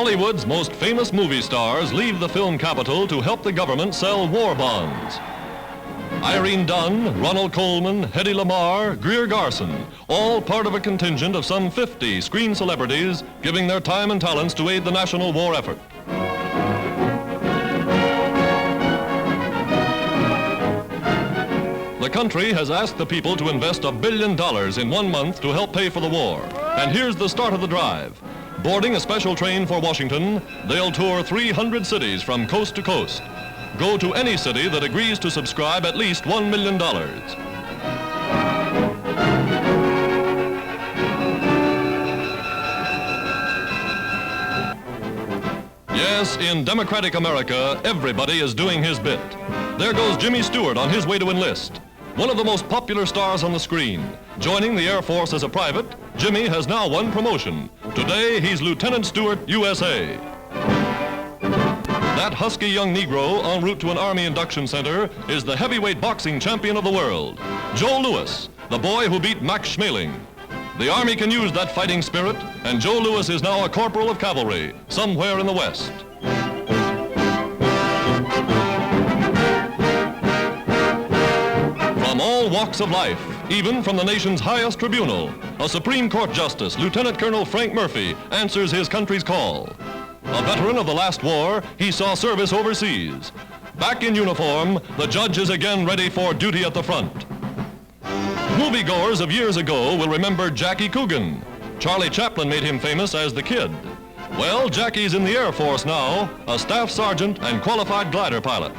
Hollywood's most famous movie stars leave the film capital to help the government sell war bonds. Irene Dunn, Ronald Colman, Hedy Lamarr, Greer Garson, all part of a contingent of some 50 screen celebrities giving their time and talents to aid the national war effort. The country has asked the people to invest $1 billion in 1 month to help pay for the war. And here's the start of the drive. Boarding a special train for Washington, they'll tour 300 cities from coast to coast. Go to any city that agrees to subscribe at least $1 million. Yes, in democratic America, everybody is doing his bit. There goes Jimmy Stewart on his way to enlist. One of the most popular stars on the screen. Joining the Air Force as a private, Jimmy has now won promotion. Today, he's Lieutenant Stewart USA. That husky young Negro en route to an Army Induction Center is the heavyweight boxing champion of the world, Joe Louis, the boy who beat Max Schmeling. The Army can use that fighting spirit, and Joe Louis is now a Corporal of Cavalry, somewhere in the West. From all walks of life, even from the nation's highest tribunal, a Supreme Court Justice, Lieutenant Colonel Frank Murphy, answers his country's call. A veteran of the last war, he saw service overseas. Back in uniform, the judge is again ready for duty at the front. Moviegoers of years ago will remember Jackie Coogan. Charlie Chaplin made him famous as the Kid. Well, Jackie's in the Air Force now, a staff sergeant and qualified glider pilot.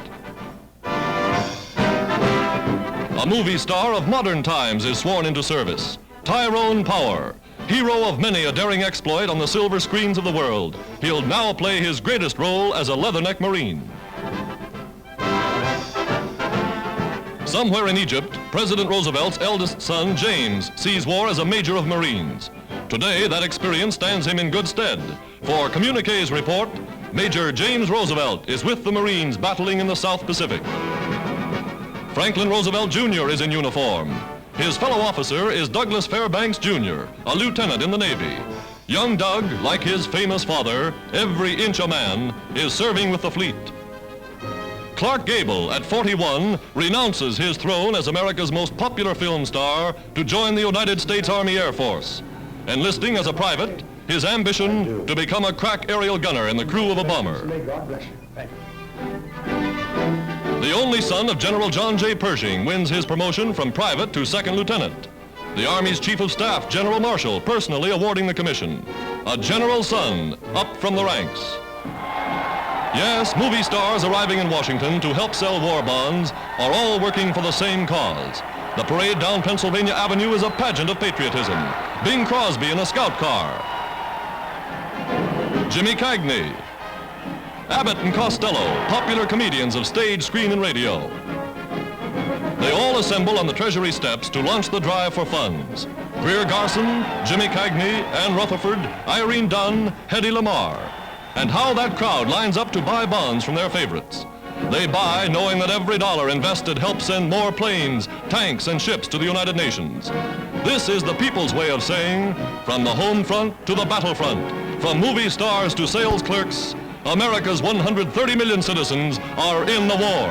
A movie star of modern times is sworn into service, Tyrone Power. Hero of many a daring exploit on the silver screens of the world, he'll now play his greatest role as a leatherneck Marine. Somewhere in Egypt, President Roosevelt's eldest son, James, sees war as a major of Marines. Today, that experience stands him in good stead. For communiques report, Major James Roosevelt is with the Marines battling in the South Pacific. Franklin Roosevelt Jr. is in uniform. His fellow officer is Douglas Fairbanks Jr., a lieutenant in the Navy. Young Doug, like his famous father, every inch a man, is serving with the fleet. Clark Gable, at 41, renounces his throne as America's most popular film star to join the United States Army Air Force. Enlisting as a private, his ambition to become a crack aerial gunner in the crew of a bomber. God bless you. Thank you. The only son of General John J. Pershing wins his promotion from private to second lieutenant. The Army's Chief of Staff, General Marshall, personally awarding the commission. A general's son, up from the ranks. Yes, movie stars arriving in Washington to help sell war bonds are all working for the same cause. The parade down Pennsylvania Avenue is a pageant of patriotism. Bing Crosby in a scout car. Jimmy Cagney. Abbott and Costello, popular comedians of stage, screen, and radio. They all assemble on the Treasury steps to launch the drive for funds. Greer Garson, Jimmy Cagney, Ann Rutherford, Irene Dunn, Hedy Lamarr. And how that crowd lines up to buy bonds from their favorites. They buy knowing that every dollar invested helps send more planes, tanks, and ships to the United Nations. This is the people's way of saying, from the home front to the battlefront, from movie stars to sales clerks, America's 130 million citizens are in the war.